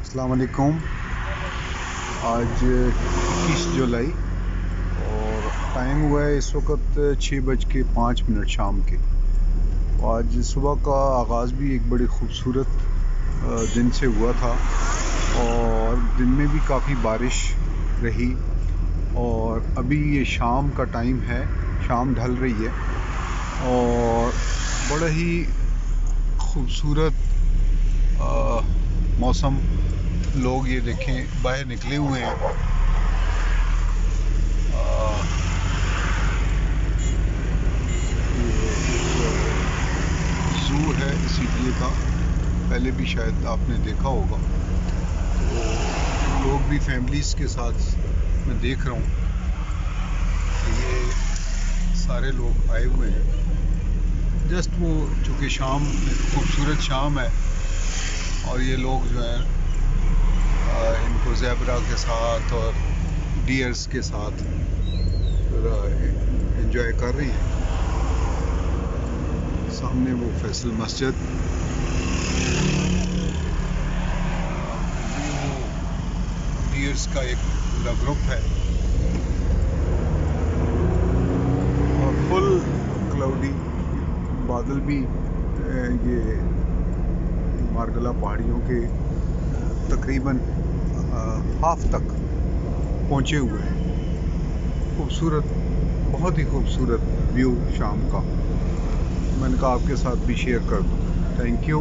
अस्सलाम वालेकुम। आज 21 जुलाई और टाइम हुआ है इस वक्त 6:05 शाम के। आज सुबह का आगाज़ भी एक बड़ी ख़ूबसूरत दिन से हुआ था और दिन में भी काफ़ी बारिश रही और अभी ये शाम का टाइम है, शाम ढल रही है और बड़ा ही ख़ूबसूरत मौसम। लोग ये देखें बाहर निकले हुए हैं। ज़ू है इसीलिए का, पहले भी शायद आपने देखा होगा। तो लोग भी फैमिलीज़ के साथ मैं देख रहा हूँ कि ये सारे लोग आए हुए हैं। जस्ट वो चूँकि शाम खूबसूरत शाम है और ये लोग जो है इनको ज़ेब्रा के साथ और डियर्स के साथ एंजॉय कर रही हैं। सामने वो फैसल मस्जिद, वो डियर्स का एक पूरा ग्रुप है और फुल क्लाउडी बादल भी ये मारगला पहाड़ियों के तकरीबन हाफ तक पहुँचे हुए हैं। खूबसूरत, बहुत ही खूबसूरत व्यू शाम का। मैंने कहा आपके साथ भी शेयर कर दूँ। Thank you.